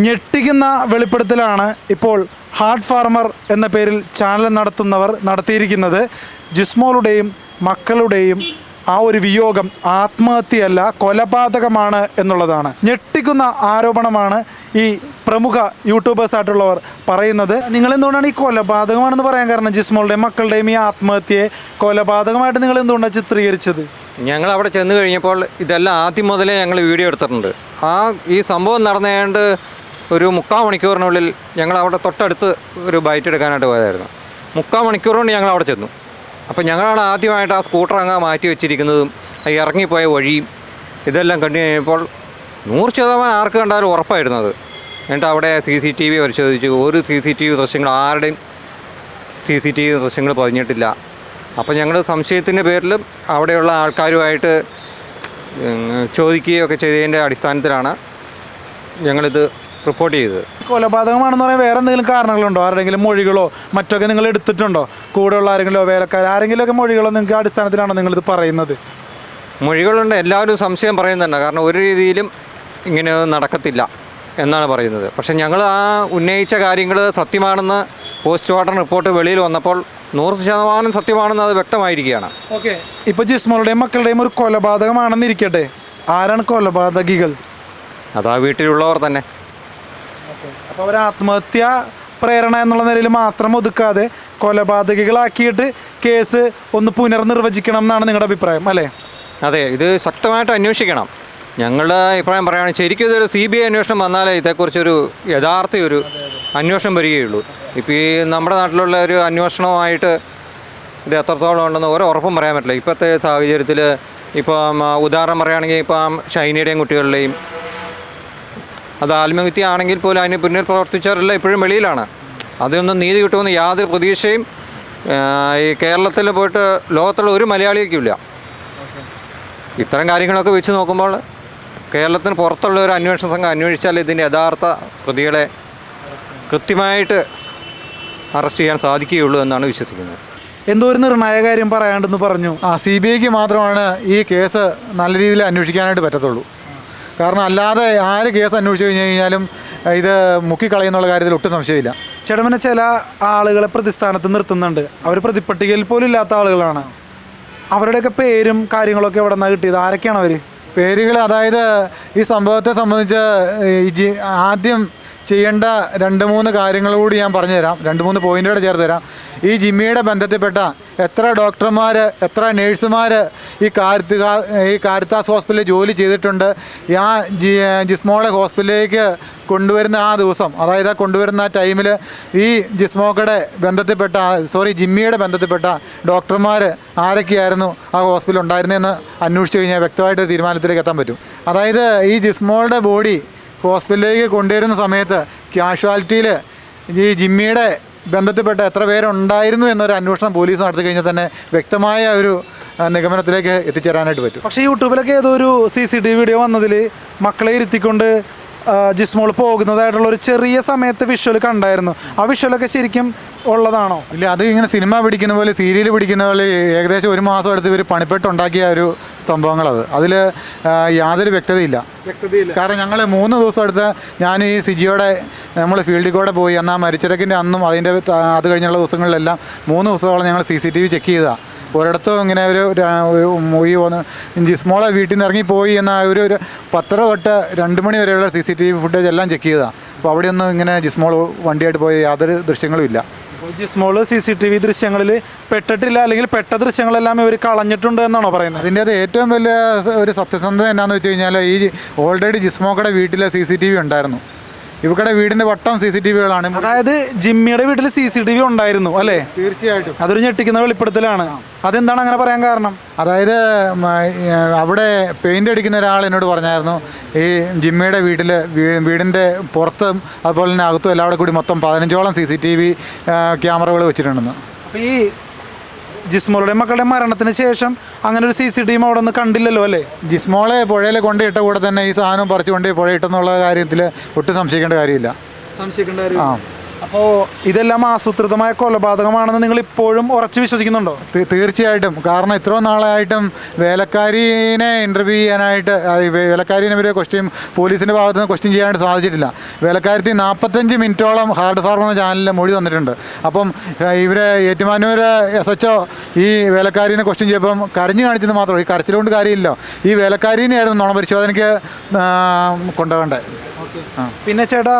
ഞെട്ടിക്കുന്ന വെളിപ്പെടുത്തലാണ് ഇപ്പോൾ heart farmer എന്ന പേരിൽ ചാനൽ നടത്തുന്നവർ നടത്തിയിരിക്കുന്നത്. ജിസ്മോളുടെയും മക്കളുടെയും ആ ഒരു വിയോഗം ആത്മഹത്യയല്ല, കൊലപാതകമാണ് എന്നുള്ളതാണ്. ഞെട്ടിക്കുന്ന ആരോപണമാണ് ഈ പ്രമുഖ യൂട്യൂബേഴ്സായിട്ടുള്ളവർ പറയുന്നത്. നിങ്ങൾ എന്തുകൊണ്ടാണ് ഈ കൊലപാതകമാണെന്ന് പറയാൻ കാരണം? ജിസ്മോളുടെയും മക്കളുടെയും ഈ ആത്മഹത്യയെ കൊലപാതകമായിട്ട് നിങ്ങൾ എന്തുകൊണ്ടാണ് ചിത്രീകരിച്ചത്? ഞങ്ങൾ അവിടെ ചെന്ന് കഴിഞ്ഞപ്പോൾ ഇതെല്ലാം ആദ്യം മുതലേ ഞങ്ങൾ വീഡിയോ എടുത്തിട്ടുണ്ട്. ഈ സംഭവം നടന്നേണ്ട് ഒരു 3/4 മണിക്കൂറിനുള്ളിൽ ഞങ്ങൾ അവിടെ തൊട്ടടുത്ത് ഒരു ബൈറ്റ് എടുക്കാനായിട്ട് പോയതായിരുന്നു. 3/4 മണിക്കൂർ കൊണ്ട് ഞങ്ങൾ അവിടെ ചെന്നു. അപ്പോൾ ഞങ്ങളാണ് ആദ്യമായിട്ട് ആ സ്കൂട്ടർ അങ്ങ് മാറ്റി വെച്ചിരിക്കുന്നതും ഇറങ്ങിപ്പോയ വഴിയും ഇതെല്ലാം കണ്ടു കഴിഞ്ഞപ്പോൾ 100% ആർക്ക് കണ്ടാലും ഉറപ്പായിരുന്നത്. എന്നിട്ട് അവിടെ CCTV പരിശോധിച്ചു. ഒരു CCTV ദൃശ്യങ്ങൾ ആരുടെയും CCTV ദൃശ്യങ്ങൾ പതിഞ്ഞിട്ടില്ല. അപ്പോൾ ഞങ്ങൾ സംശയത്തിൻ്റെ പേരിൽ അവിടെയുള്ള ആൾക്കാരുമായിട്ട് ചോദിക്കുകയൊക്കെ ചെയ്തതിൻ്റെ അടിസ്ഥാനത്തിലാണ് ഞങ്ങളിത് റിപ്പോർട്ട് ചെയ്തത്. കൊലപാതകമാണെന്ന് പറയാൻ വേറെ എന്തെങ്കിലും കാരണങ്ങളുണ്ടോ? ആരുടെങ്കിലും മൊഴികളോ മറ്റൊക്കെ നിങ്ങൾ എടുത്തിട്ടുണ്ടോ? കൂടെയുള്ള ആരെങ്കിലോ വേലക്കാർ ആരെങ്കിലുമൊക്കെ മൊഴികളോ നിങ്ങൾക്ക് അടിസ്ഥാനത്തിലാണോ നിങ്ങളിത് പറയുന്നത്? മൊഴികളുണ്ട്, എല്ലാവരും സംശയം പറയുന്നുണ്ട്. കാരണം ഒരു രീതിയിലും ഇങ്ങനെ നടക്കത്തില്ല എന്നാണ് പറയുന്നത്. പക്ഷേ ഞങ്ങൾ ആ ഉന്നയിച്ച കാര്യങ്ങൾ സത്യമാണെന്ന് പോസ്റ്റ്മോർട്ടം റിപ്പോർട്ട് വെളിയിൽ വന്നപ്പോൾ 100% സത്യമാണെന്ന് അത് വ്യക്തമായിരിക്കുകയാണ്. ഓക്കെ, ഇപ്പോൾ ജിസ്മോളുടെയും മക്കളുടെയും ഒരു കൊലപാതകമാണെന്നിരിക്കട്ടെ, ആരാണ് കൊലപാതകികൾ? അതാ വീട്ടിലുള്ളവർ തന്നെ. അപ്പോൾ അവർ ആത്മഹത്യ പ്രേരണ എന്നുള്ള നിലയിൽ മാത്രം ഒതുക്കാതെ കൊലപാതകികളാക്കിയിട്ട് കേസ് ഒന്ന് പുനർനിർവചിക്കണം എന്നാണ് നിങ്ങളുടെ അഭിപ്രായം അല്ലേ? അതെ, ഇത് ശക്തമായിട്ട് അന്വേഷിക്കണം. ഞങ്ങളുടെ അഭിപ്രായം പറയുകയാണെങ്കിൽ ശരിക്കും ഇതൊരു CBI അന്വേഷണം വന്നാലേ ഇതേക്കുറിച്ചൊരു യഥാർത്ഥ ഒരു അന്വേഷണം വരികയുള്ളൂ. ഇപ്പോൾ ഈ നമ്മുടെ നാട്ടിലുള്ള ഒരു അന്വേഷണമായിട്ട് ഇത് എത്രത്തോളം ഉണ്ടെന്ന് ഒരു ഉറപ്പും പറയാൻ പറ്റില്ല ഇപ്പോഴത്തെ സാഹചര്യത്തിൽ. ഇപ്പം ഉദാഹരണം പറയുകയാണെങ്കിൽ ഇപ്പം ഷൈനയുടെയും കുട്ടികളുടെയും അത് ആത്മഹത്യ ആണെങ്കിൽ പോലും അതിന് പിന്നിൽ പ്രവർത്തിച്ചവരെല്ലാം ഇപ്പോഴും വെളിയിലാണ്. അതൊന്നും നീതി കിട്ടുമെന്ന് യാതൊരു പ്രതീക്ഷയും ഈ കേരളത്തിൽ പോയിട്ട് ലോകത്തുള്ള ഒരു മലയാളിക്കുമില്ല. ഇത്തരം കാര്യങ്ങളൊക്കെ വെച്ച് നോക്കുമ്പോൾ കേരളത്തിന് പുറത്തുള്ള ഒരു അന്വേഷണ സംഘം അന്വേഷിച്ചാൽ ഇതിൻ്റെ യഥാർത്ഥ പ്രതികളെ കൃത്യമായിട്ട് അറസ്റ്റ് ചെയ്യാൻ സാധിക്കുകയുള്ളൂ എന്നാണ് വിശ്വസിക്കുന്നത്. എന്തോ ഒരു നിർണായക കാര്യം പറയാണ്ടെന്ന് പറഞ്ഞു. CBIക്ക് മാത്രമാണ് ഈ കേസ് നല്ല രീതിയിൽ അന്വേഷിക്കാനായിട്ട് പറ്റത്തുള്ളൂ. കാരണം അല്ലാതെ ആര് കേസ് അന്വേഷിച്ച് കഴിഞ്ഞ് കഴിഞ്ഞാലും ഇത് മുക്കിക്കളയുന്നുള്ള കാര്യത്തിൽ ഒട്ടും സംശയമില്ല. ചേട്ടനെ ചില ആളുകളെ പ്രതിസ്ഥാനത്ത് നിർത്തുന്നുണ്ട്. അവർ പ്രതിപട്ടികയിൽ പോലും ഇല്ലാത്ത ആളുകളാണ്. അവരുടെയൊക്കെ പേരും കാര്യങ്ങളൊക്കെ എവിടെ നിന്നാണ് കിട്ടിയത്? ആരൊക്കെയാണ് അവർ? പേരുകൾ, അതായത് ഈ സംഭവത്തെ സംബന്ധിച്ച് ആദ്യം ചെയ്യേണ്ട 2-3 കാര്യങ്ങൾ കൂടി ഞാൻ പറഞ്ഞുതരാം. 2-3 പോയിൻ്റുകൂടെ ചേർത്ത് തരാം. ഈ ജിമ്മിയുടെ ബന്ധത്തിൽപ്പെട്ട എത്ര ഡോക്ടർമാർ, എത്ര നേഴ്സുമാർ ഈ കാരിത്താസ് ഹോസ്പിറ്റലിൽ ജോലി ചെയ്തിട്ടുണ്ട്, ആ ജിസ്മോളെ ഹോസ്പിറ്റലിലേക്ക് കൊണ്ടുവരുന്ന ആ ദിവസം, അതായത് കൊണ്ടുവരുന്ന ആ ടൈമിൽ ഈ ജിമ്മിയുടെ ബന്ധത്തിൽപ്പെട്ട ഡോക്ടർമാർ ആരൊക്കെയായിരുന്നു ആ ഹോസ്പിറ്റലിൽ ഉണ്ടായിരുന്നതെന്ന് അന്വേഷിച്ച് കഴിഞ്ഞാൽ വ്യക്തമായിട്ട് തീരുമാനത്തിലേക്ക് എത്താൻ പറ്റും. അതായത് ഈ ജിസ്മോളുടെ ബോഡി ഹോസ്പിറ്റലിലേക്ക് കൊണ്ടുവരുന്ന സമയത്ത് കാഷ്വാലിറ്റിയിൽ ഈ ജിമ്മിയുടെ ബന്ധത്തിൽപ്പെട്ട എത്ര പേരുണ്ടായിരുന്നു എന്നൊരു അന്വേഷണം പോലീസ് നടത്തി കഴിഞ്ഞാൽ തന്നെ വ്യക്തമായ ഒരു നിഗമനത്തിലേക്ക് എത്തിച്ചേരാനായിട്ട് പറ്റും. പക്ഷേ യൂട്യൂബിലൊക്കെ ഏതോ ഒരു CCTV വീഡിയോ വന്നതിൽ മക്കളെ ഇരുത്തിക്കൊണ്ട് ജിസ്മോൾ പോകുന്നതായിട്ടുള്ള ഒരു ചെറിയ സമയത്ത് വിഷ്വൽ കണ്ടായിരുന്നു. ആ വിഷ്വലൊക്കെ ശരിക്കും ഉള്ളതാണോ? ഇല്ല, അത് ഇങ്ങനെ സിനിമ പിടിക്കുന്ന പോലെ, സീരിയൽ പിടിക്കുന്ന പോലെ ഏകദേശം 1 മാസം എടുത്ത് ഇവർ പണിപ്പെട്ടുണ്ടാക്കിയ ഒരു സംഭവങ്ങളത്. അതിൽ യാതൊരു വ്യക്തതയില്ല. കാരണം ഞങ്ങൾ 3 ദിവസം എടുത്ത് ഞാൻ ഈ സിജിയോടെ നമ്മൾ ഫീൽഡിൽ കൂടെ പോയി. എന്നാൽ മരിച്ചിറക്കിൻ്റെ അന്നും അതിൻ്റെ അത് കഴിഞ്ഞുള്ള ദിവസങ്ങളിലെല്ലാം 3 ദിവസത്തോളം ഞങ്ങൾ CCTV ചെക്ക് ചെയ്തതാണ്. ഒരിടത്തും ഇങ്ങനെ ജിസ്മോളെ വീട്ടിൽ നിന്ന് ഇറങ്ങിപ്പോയി എന്ന ഒരു 10 തൊട്ട് 2 മണി വരെയുള്ള CCTV ഫുട്ടേജ് എല്ലാം ചെക്ക് ചെയ്തതാണ്. അപ്പോൾ അവിടെയൊന്നും ഇങ്ങനെ ജിസ്മോൾ വണ്ടിയായിട്ട് പോയ യാതൊരു ദൃശ്യങ്ങളും ഇല്ല. ജിസ്മോൾ CCTV ദൃശ്യങ്ങളിൽ പെട്ടിട്ടില്ല, അല്ലെങ്കിൽ പെട്ട ദൃശ്യങ്ങളെല്ലാം ഇവർ കളഞ്ഞിട്ടുണ്ട് എന്നാണോ പറയുന്നത്? അതിൻ്റെ അത് ഏറ്റവും വലിയ ഒരു സത്യസന്ധത എന്നാന്ന് വെച്ച് കഴിഞ്ഞാൽ ഈ ഓൾറെഡി ജിസ്മോക്കയുടെ വീട്ടിൽ CCTV ഉണ്ടായിരുന്നു. ഇവരുടെ വീടിൻ്റെ വട്ടം CCTVകളാണ്. അതായത് ജിമ്മിയുടെ വീട്ടിൽ CCTV ഉണ്ടായിരുന്നു അല്ലേ? തീർച്ചയായിട്ടും അതൊരു ഞെട്ടിക്കുന്ന വെളിപ്പെടുത്തലാണ്. അതെന്താണ് അങ്ങനെ പറയാൻ കാരണം? അതായത് അവിടെ പെയിൻ്റ് അടിക്കുന്ന ഒരാൾ എന്നോട് പറഞ്ഞായിരുന്നു, ഈ ജിമ്മിയുടെ വീടിൻ്റെ പുറത്തും അതുപോലെ തന്നെ അകത്തും എല്ലാവരും കൂടി മൊത്തം 15ഓളം CCTV ക്യാമറകൾ വെച്ചിട്ടുണ്ടെന്ന്. അപ്പോൾ ഈ ജിസ്മോളുടെ മക്കളുടെ മരണത്തിന് ശേഷം അങ്ങനെ ഒരു CCTV അവിടെ നിന്ന് കണ്ടില്ലല്ലോ അല്ലേ? ജിസ്മോളെ പുഴയിൽ കൊണ്ടിട്ട കൂടെ തന്നെ ഈ സാധനം പറിച്ചു കൊണ്ട് പുഴയിട്ടെന്നുള്ള കാര്യത്തിൽ ഒട്ടും സംശയിക്കേണ്ട കാര്യമില്ല. സംശയിക്കേണ്ട കാര്യം. അപ്പോൾ ഇതെല്ലാം ആസൂത്രിതമായ കൊലപാതകമാണെന്ന് നിങ്ങൾ ഇപ്പോഴും ഉറച്ചു വിശ്വസിക്കുന്നുണ്ടോ? തീർച്ചയായിട്ടും. കാരണം ഇത്രയും നാളായിട്ടും വേലക്കാരിനെ ഇൻ്റർവ്യൂ ചെയ്യാനായിട്ട് വേലക്കാരിനെ ഇവർ പോലീസിൻ്റെ ഭാഗത്ത് നിന്ന് ക്വസ്റ്റ്യൻ ചെയ്യാനായിട്ട് സാധിച്ചിട്ടില്ല. വേലക്കാരത്തി 45 മിനിറ്റോളം ഹാർഡ് ഫാർമർ എന്ന ചാനലിൽ മൊഴി തന്നിട്ടുണ്ട്. അപ്പം ഇവർ ഏറ്റുമാനൂർ SHO ഈ വേലക്കാരിനെ ക്വസ്റ്റ്യൻ ചെയ്യപ്പം കരഞ്ഞു കാണിച്ചത് മാത്രമേ, ഈ കരച്ചിലുകൊണ്ട് കാര്യമില്ല, ഈ വേലക്കാരിനെയായിരുന്നു നുണ പരിശോധനയ്ക്ക് കൊണ്ടുപോകേണ്ടത്. പിന്നെ ചേട്ടാ,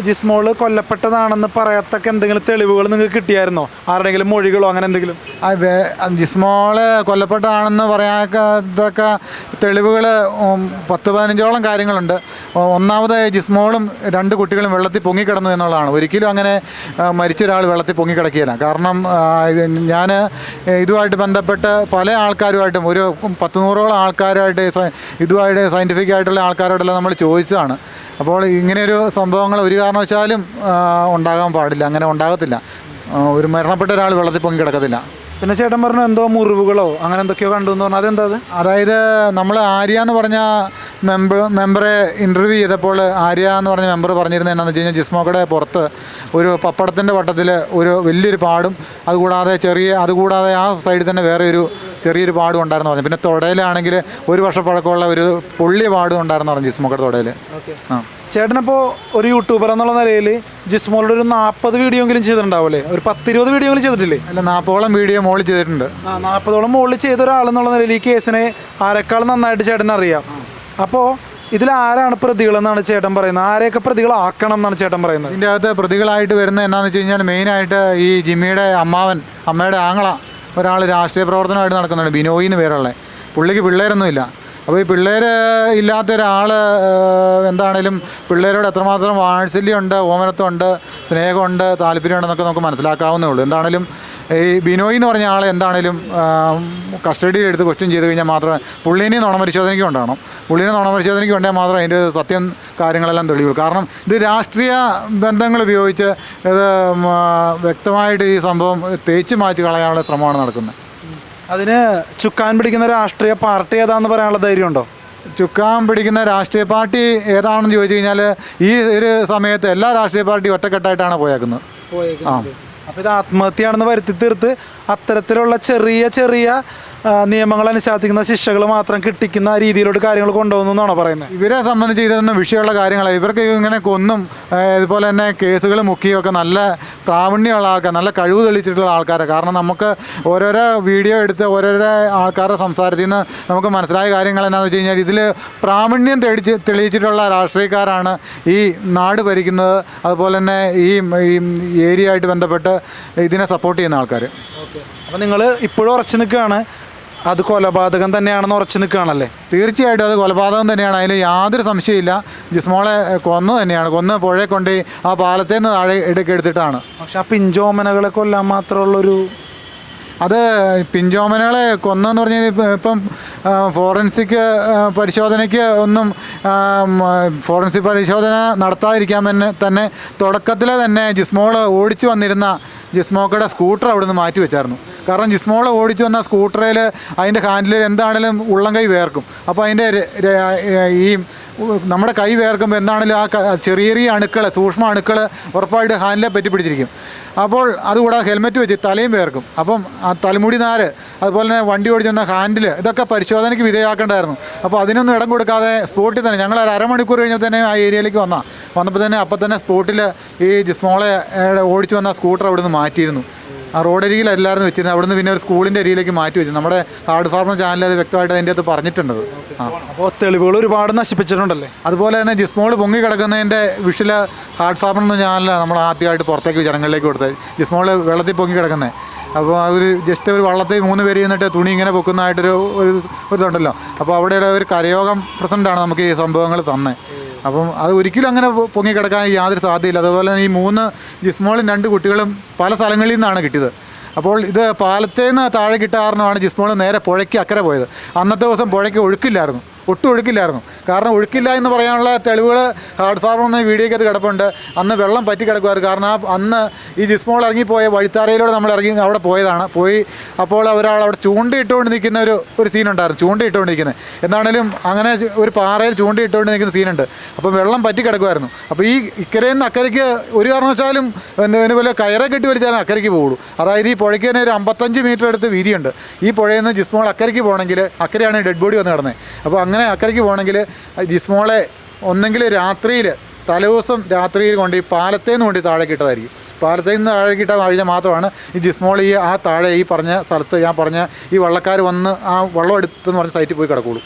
ജിസ്മോള് കൊല്ലപ്പെട്ടതാണെന്ന് പറയത്തക്ക എന്തെങ്കിലും തെളിവുകൾ നിങ്ങൾക്ക് കിട്ടിയായിരുന്നോ? ആരുടെങ്കിലും മൊഴികളോ അങ്ങനെ എന്തെങ്കിലും? ജിസ്മോള് കൊല്ലപ്പെട്ടതാണെന്ന് പറയാത്തക്ക തെളിവുകൾ 10-15ഓളം കാര്യങ്ങളുണ്ട്. ഒന്നാമത് ജിസ്മോളും 2 കുട്ടികളും വെള്ളത്തിൽ പൊങ്ങിക്കിടന്നു എന്നുള്ളതാണ്. ഒരിക്കലും അങ്ങനെ മരിച്ച ഒരാൾ വെള്ളത്തിൽ പൊങ്ങിക്കിടക്കുകയില്ല. കാരണം ഞാൻ ഇതുമായിട്ട് ബന്ധപ്പെട്ട് പല ആൾക്കാരുമായിട്ടും ഒരു 100-100ഓളം ആൾക്കാരുമായിട്ട് ഇതുമായിട്ട് സയൻറ്റിഫിക് ആയിട്ടുള്ള ആൾക്കാരോടെല്ലാം നമ്മൾ ചോദിച്ചതാണ്. അപ്പോൾ ഇങ്ങനെയൊരു സംഭവങ്ങൾ ഒരു കാരണവശാലും ഉണ്ടാകാൻ പാടില്ല, അങ്ങനെ ഉണ്ടാകത്തില്ല. ഒരു മരണപ്പെട്ട ഒരാൾ വെള്ളത്തിൽ പൊങ്ങി കിടക്കത്തില്ല. പിന്നെ ചേട്ടൻ പറഞ്ഞു എന്തോ മുറിവുകളോ അങ്ങനെ എന്തൊക്കെയോ കണ്ടു എന്ന് പറഞ്ഞാൽ അതെന്താ? അതായത് നമ്മൾ ആര്യ എന്ന് പറഞ്ഞ മെമ്പറെ ഇൻ്റർവ്യൂ ചെയ്തപ്പോൾ ആര്യ എന്ന് പറഞ്ഞ മെമ്പർ പറഞ്ഞിരുന്നത് എന്താണെന്ന് വെച്ച് കഴിഞ്ഞാൽ ജിസ്മോക്കയുടെ പുറത്ത് ഒരു പപ്പടത്തിൻ്റെ വട്ടത്തിൽ ഒരു വലിയൊരു പാടും അതുകൂടാതെ ആ സൈഡിൽ തന്നെ വേറെ ഒരു ചെറിയൊരു പാടും ഉണ്ടായിരുന്നു പറഞ്ഞു. പിന്നെ തുടയിലാണെങ്കിൽ 1 വർഷം പഴക്കമുള്ള ഒരു പൊള്ളിയ പാടും ഉണ്ടായിരുന്നു പറഞ്ഞു ജിസ്മോക്കയുടെ തുടയിൽ. ചേട്ടനപ്പോൾ ഒരു യൂട്യൂബർ എന്നുള്ള നിലയിൽ ജിസ്മോളുടെ ഒരു 40 വീഡിയോ എങ്കിലും ചെയ്തിട്ടുണ്ടാവില്ലേ? ഒരു 10-20 വീഡിയോ എങ്കിലും ചെയ്തിട്ടില്ലേ? അല്ല, 40ഓളം വീഡിയോ മുകളിൽ ചെയ്തിട്ടുണ്ട്. 40ഓളം മുകളിൽ ചെയ്ത ഒരാളെന്നുള്ള നിലയിൽ ഈ കേസിനെ ആരെക്കാൾ നന്നായിട്ട് ചേട്ടൻ അറിയാം. അപ്പോൾ ഇതിൽ ആരാണ് പ്രതികളെന്നാണ് ചേട്ടൻ പറയുന്നത്? ആരെയൊക്കെ പ്രതികളാക്കണം എന്നാണ് ചേട്ടൻ പറയുന്നത്? ഇതിൻ്റെ അകത്ത് പ്രതികളായിട്ട് വരുന്നത് എന്താണെന്ന് വെച്ച് കഴിഞ്ഞാൽ മെയിനായിട്ട് ഈ ജിമ്മിയുടെ അമ്മയുടെ ആങ്ങള ഒരാൾ രാഷ്ട്രീയ പ്രവർത്തനമായിട്ട് നടക്കുന്നുണ്ട്, ബിനോയി എന്ന് പേരുള്ള. പുള്ളിക്ക് പിള്ളേരൊന്നുമില്ല. അപ്പോൾ ഈ പിള്ളേർ ഇല്ലാത്ത ഒരാൾ എന്താണേലും പിള്ളേരോട് എത്രമാത്രം വാത്സല്യമുണ്ട്, ഓമനത്വമുണ്ട്, സ്നേഹമുണ്ട്, താല്പര്യമുണ്ടെന്നൊക്കെ നമുക്ക് മനസ്സിലാക്കാവുന്നേ ഉള്ളൂ. എന്താണേലും ഈ ബിനോയ് എന്ന് പറഞ്ഞ ആളെ എന്താണേലും കസ്റ്റഡിയിൽ എടുത്ത് ക്വസ്റ്റ്യൻ ചെയ്ത് കഴിഞ്ഞാൽ മാത്രമേ പുള്ളീനെ നുണപരിശോധനയ്ക്ക് കൊണ്ടുപോകണം. പുള്ളീനെ നുണപരിശോധനയ്ക്ക് കൊണ്ടാൽ മാത്രമേ അതിൻ്റെ സത്യം കാര്യങ്ങളെല്ലാം തെളിയുള്ളൂ. കാരണം ഇത് രാഷ്ട്രീയ ബന്ധങ്ങൾ ഉപയോഗിച്ച് ഇത് വ്യക്തമായിട്ട് ഈ സംഭവം തേച്ച് മാറ്റി കളയാനുള്ള ശ്രമമാണ് നടക്കുന്നത്. അതിന് ചുക്കാൻ പിടിക്കുന്ന രാഷ്ട്രീയ പാർട്ടി ഏതാണെന്ന് പറയാനുള്ള ധൈര്യമുണ്ടോ? ചുക്കാൻ പിടിക്കുന്ന രാഷ്ട്രീയ പാർട്ടി ഏതാണെന്ന് ചോദിച്ചു കഴിഞ്ഞാൽ ഈ ഒരു സമയത്ത് എല്ലാ രാഷ്ട്രീയ പാർട്ടിയും ഒറ്റക്കെട്ടായിട്ടാണ് പോയേക്കുന്നത്. അപ്പോൾ ഇത് ആത്മഹത്യയാണെന്ന് വരുത്തി തീർത്ത് അത്തരത്തിലുള്ള ചെറിയ നിയമങ്ങൾ അനുശാസിക്കുന്ന ശിക്ഷകൾ മാത്രം കിട്ടിക്കുന്ന രീതിയിലോട്ട് കാര്യങ്ങൾ കൊണ്ടുപോകുന്നു എന്നാണോ പറയുന്നത്? ഇവരെ സംബന്ധിച്ച് ഇതൊന്നും വിഷയമുള്ള കാര്യങ്ങളാണ്. ഇവർക്ക് ഇങ്ങനെ കൊന്നും ഇതുപോലെ തന്നെ കേസുകൾ മുക്കിയൊക്കെ നല്ല പ്രാവീണ്യമുള്ള ആൾക്കാർ, നല്ല കഴിവ് തെളിയിച്ചിട്ടുള്ള ആൾക്കാരാണ്. കാരണം നമുക്ക് ഓരോരോ വീഡിയോ എടുത്ത് ഓരോരോ ആൾക്കാരുടെ സംസാരത്തിൽ നിന്ന് നമുക്ക് മനസ്സിലായ കാര്യങ്ങൾ എന്താണെന്ന് വെച്ച് കഴിഞ്ഞാൽ ഇതിൽ പ്രാവീണ്യം തെളിയിച്ചിട്ടുള്ള രാഷ്ട്രീയക്കാരാണ് ഈ നാട് ഭരിക്കുന്നത്. അതുപോലെ തന്നെ ഈ ഏരിയ ആയിട്ട് ബന്ധപ്പെട്ട് ഇതിനെ സപ്പോർട്ട് ചെയ്യുന്ന ആൾക്കാർ. അപ്പോൾ നിങ്ങൾ ഇപ്പോഴും ഉറച്ചു നിൽക്കുകയാണ് അത് കൊലപാതകം തന്നെയാണെന്ന് ഉറച്ചു നിൽക്കുകയാണല്ലേ? തീർച്ചയായിട്ടും അത് കൊലപാതകം തന്നെയാണ്, അതിൽ യാതൊരു സംശയമില്ല. ജിസ്മോളെ കൊന്നു തന്നെയാണ്, കൊന്ന് പുഴയെ കൊണ്ട് ആ പാലത്തിൽ നിന്ന് താഴെ എടുത്തിട്ടാണ്. പക്ഷെ ആ പിഞ്ചോമനകളെ കൊല്ലാൻ മാത്രമുള്ളൊരു അത് പിഞ്ചോമനകളെ കൊന്നെന്ന് പറഞ്ഞാൽ ഇപ്പം ഫോറൻസിക് പരിശോധനയ്ക്ക് ഒന്നും ഫോറൻസിക് പരിശോധന നടത്താതിരിക്കാൻ തന്നെ തുടക്കത്തിൽ തന്നെ ജിസ്മോള് ഓടിച്ചു വന്നിരുന്ന ജിസ്മോക്കയുടെ സ്കൂട്ടർ അവിടെ നിന്ന് മാറ്റി വെച്ചായിരുന്നു. കാരണം ജിസ്മോള് ഓടിച്ചു വന്ന സ്കൂട്ടറിൽ അതിൻ്റെ ഹാൻഡിൽ എന്താണെങ്കിലും ഉള്ളം കൈ വേർക്കും. അപ്പോൾ അതിൻ്റെ ഈ നമ്മുടെ കൈ വേർക്കുമ്പോൾ എന്താണെങ്കിലും ആ ചെറിയ അണുക്കൾ, സൂക്ഷ്മ അണുക്കൾ ഉറപ്പായിട്ട് ഹാൻഡിലെ പറ്റി പിടിച്ചിരിക്കും. അപ്പോൾ അതുകൂടാതെ ഹെൽമെറ്റ് വെച്ച് തലയും വേർക്കും. അപ്പം ആ തലമുടി നാര്, അതുപോലെ തന്നെ വണ്ടി ഓടിച്ചുന്ന ഹാൻഡിൽ, ഇതൊക്കെ പരിശോധനയ്ക്ക് വിധേയമാക്കേണ്ടായിരുന്നു. അപ്പോൾ അതിനൊന്നും ഇടം കൊടുക്കാതെ സ്പോട്ടിൽ തന്നെ ഞങ്ങൾ ഒരു അരമണിക്കൂർ കഴിഞ്ഞപ്പോൾ തന്നെ ആ ഏരിയയിലേക്ക് വന്നപ്പോൾ തന്നെ അപ്പം തന്നെ സ്പോട്ടിൽ ഈ ജിസ്മോളെ ഓടിച്ചു വന്ന സ്കൂട്ടർ അവിടെ നിന്ന് മാറ്റിയിരുന്നു. ആ റോഡരികിലല്ലായിരുന്നു വെച്ചിരുന്നത്, അവിടുന്ന് പിന്നെ ഒരു സ്കൂളിൻ്റെ അരിയിലേക്ക് മാറ്റി വെച്ചു. നമ്മുടെ ഹാർഡ് ഫാർമർ ചാനലിൽ അത് വ്യക്തമായിട്ട് അതിൻ്റെ അകത്ത് പറഞ്ഞിട്ടുണ്ട്. അപ്പോൾ തെളിവുകൾ ഒരുപാട് നശിപ്പിച്ചിട്ടുണ്ടല്ലേ? അതുപോലെ തന്നെ ജിസ്മോൾ പൊങ്ങി കിടക്കുന്നതിൻ്റെ വിഷല് ഹാർഡ് ഫാർമർ എന്ന ചാനലാണ് നമ്മൾ ആദ്യമായിട്ട് പുറത്തേക്ക് ജനങ്ങളിലേക്ക് കൊടുത്തത്. ജിസ്മോൾ വെള്ളത്തിൽ പൊങ്ങി കിടക്കുന്നത്. അപ്പോൾ അവർ ജസ്റ്റ് ഒരു വള്ളത്തിൽ 3 പേര് ചെന്നിട്ട് തുണി ഇങ്ങനെ പൊക്കുന്നതായിട്ടൊരു ഇതുണ്ടല്ലോ. അപ്പോൾ അവിടെ ഒരു കരയോഗം പ്രസിഡൻ്റാണ് നമുക്ക് ഈ സംഭവങ്ങൾ തന്നെ. അപ്പം അത് ഒരിക്കലും അങ്ങനെ പൊങ്ങിക്കിടക്കാൻ യാതൊരു സാധ്യതയില്ല. അതുപോലെ തന്നെ ഈ 3 ജിസ്മോളും 2 കുട്ടികളും പല സ്ഥലങ്ങളിൽ നിന്നാണ് കിട്ടിയത്. അപ്പോൾ ഇത് പാലത്തിൽ നിന്ന് താഴെ കിട്ടാറുമാണ് ജിസ്മോൾ നേരെ പുഴയ്ക്ക് അക്കരെ പോയത്. അന്നത്തെ ദിവസം പുഴയ്ക്ക് ഒഴുക്കില്ലായിരുന്നു. ഒട്ടും ഒഴുക്കില്ലായിരുന്നു. കാരണം ഒഴുക്കില്ല എന്ന് പറയാനുള്ള തെളിവുകൾ ഹാർഡ് ഫാർമർ എന്ന വീഡിയോയ്ക്കകത്ത് കിടപ്പുണ്ട്. അന്ന് വെള്ളം പറ്റി കിടക്കുമായിരുന്നു. കാരണം അന്ന് ഈ ജിസ്മോൾ ഇറങ്ങിപ്പോയ വഴിത്താരയിലൂടെ നമ്മൾ ഇറങ്ങി അവിടെ പോയി അപ്പോൾ ഒരാൾ അവിടെ ചൂണ്ടയിട്ടുകൊണ്ട് നിൽക്കുന്ന ഒരു സീനുണ്ടായിരുന്നു, ചൂണ്ടയിട്ടുകൊണ്ട് നിൽക്കുന്നത്. എന്താണേലും അങ്ങനെ ഒരു പാറയിൽ ചൂണ്ടയിട്ടുകൊണ്ട് നിൽക്കുന്ന സീനുണ്ട്. അപ്പോൾ വെള്ളം പറ്റി കിടക്കുമായിരുന്നു. അപ്പോൾ ഈ ഇക്കരയിൽ നിന്ന് അക്കരയ്ക്ക് ഒരു കാരണവശാലും പോലെ കയറെ കെട്ടി വലിച്ചാലും അക്കരയ്ക്ക് പോകുള്ളൂ. അതായത് ഈ പുഴയ്ക്ക് തന്നെ ഒരു 55 മീറ്റർ അടുത്ത് വീതിയുണ്ട്. ഈ പുഴയിൽ നിന്ന് ജിസ്മോൾ അക്കരയ്ക്ക് പോകണമെങ്കിൽ, അക്കരയാണ് ഡെഡ് ബോഡി വന്ന് കിടന്നത്. അപ്പോൾ അങ്ങനെ അക്കരയ്ക്ക് പോകണമെങ്കിൽ ജിസ്മോളെ ഒന്നെങ്കിൽ രാത്രിയിൽ, തലേദിവസം രാത്രിയിൽ കൊണ്ട് ഈ പാലത്തിൽ നിന്ന് കൊണ്ട് താഴേക്ക് ഇട്ടതായിരിക്കും. പാലത്തിൽ നിന്ന് താഴേക്ക് ഇട്ടാൽ കഴിഞ്ഞാൽ മാത്രമാണ് ഈ ജിസ്മോൾ ആ താഴെ ഈ പറഞ്ഞ സ്ഥലത്ത് ഞാൻ പറഞ്ഞ ഈ വള്ളക്കാർ വന്ന് ആ വള്ളം എടുത്തെന്ന് പറഞ്ഞ സൈറ്റിൽ പോയി കിടക്കുകയുള്ളൂ.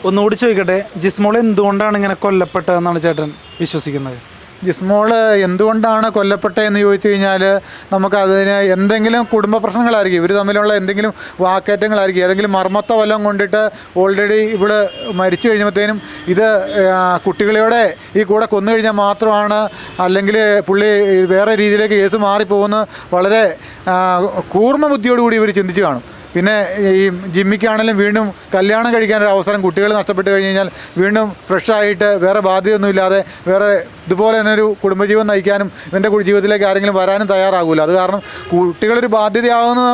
ഒന്നുകൂടി ചോദിക്കട്ടെ, ജിസ്മോൾ എന്തുകൊണ്ടാണ് ഇങ്ങനെ കൊല്ലപ്പെട്ടതെന്നാണ് ചേട്ടൻ വിശ്വസിക്കുന്നത്? ജിസ്മോൾ എന്തുകൊണ്ടാണ് കൊല്ലപ്പെട്ടതെന്ന് ചോദിച്ചു കഴിഞ്ഞാൽ നമുക്കതിന് എന്തെങ്കിലും കുടുംബ പ്രശ്നങ്ങളായിരിക്കും, ഇവർ തമ്മിലുള്ള എന്തെങ്കിലും വാക്കേറ്റങ്ങളായിരിക്കും, ഏതെങ്കിലും മർമ്മത്ത വല്ലതും കൊണ്ടിട്ട് ഓൾറെഡി ഇവിടെ മരിച്ചു കഴിഞ്ഞപ്പോഴത്തേനും ഇത് കുട്ടികളോടെ ഈ കൂടെ കൊന്നു കഴിഞ്ഞാൽ മാത്രമാണ്, അല്ലെങ്കിൽ പുള്ളി വേറെ രീതിയിലേക്ക് കേസ് മാറിപ്പോകുന്ന വളരെ കൂർമ്മ ബുദ്ധിയോടുകൂടി ഇവർ ചിന്തിച്ച് കാണും. പിന്നെ ഈ ജിമ്മിക്കാണെങ്കിലും വീണ്ടും കല്യാണം കഴിക്കാനൊരു അവസരം കുട്ടികൾ നഷ്ടപ്പെട്ട് കഴിഞ്ഞ് കഴിഞ്ഞാൽ വീണ്ടും ഫ്രഷായിട്ട് വേറെ ബാധ്യതയൊന്നുമില്ലാതെ വേറെ ഇതുപോലെ തന്നെ ഒരു കുടുംബജീവൻ നയിക്കാനും ഇവൻ്റെ ജീവിതത്തിലേക്ക് ആരെങ്കിലും വരാനും തയ്യാറാകില്ല. അത് കാരണം കുട്ടികളൊരു ബാധ്യതയാവുന്ന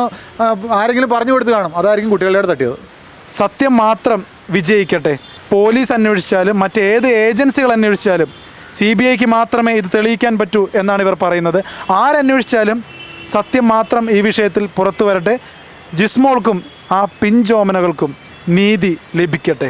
ആരെങ്കിലും പറഞ്ഞു കൊടുത്ത് കാണും, അതായിരിക്കും കുട്ടികളുടെ തട്ടിയത്. സത്യം മാത്രം വിജയിക്കട്ടെ. പോലീസ് അന്വേഷിച്ചാലും മറ്റേത് ഏജൻസികൾ അന്വേഷിച്ചാലും CBIക്ക് മാത്രമേ ഇത് തെളിയിക്കാൻ പറ്റൂ എന്നാണ് ഇവർ പറയുന്നത്. ആരന്വേഷിച്ചാലും സത്യം മാത്രം ഈ വിഷയത്തിൽ പുറത്തു വരട്ടെ. ജിസ്മോൾക്കും ആ പിഞ്ചോമനകൾക്കും നീതി ലഭിക്കട്ടെ.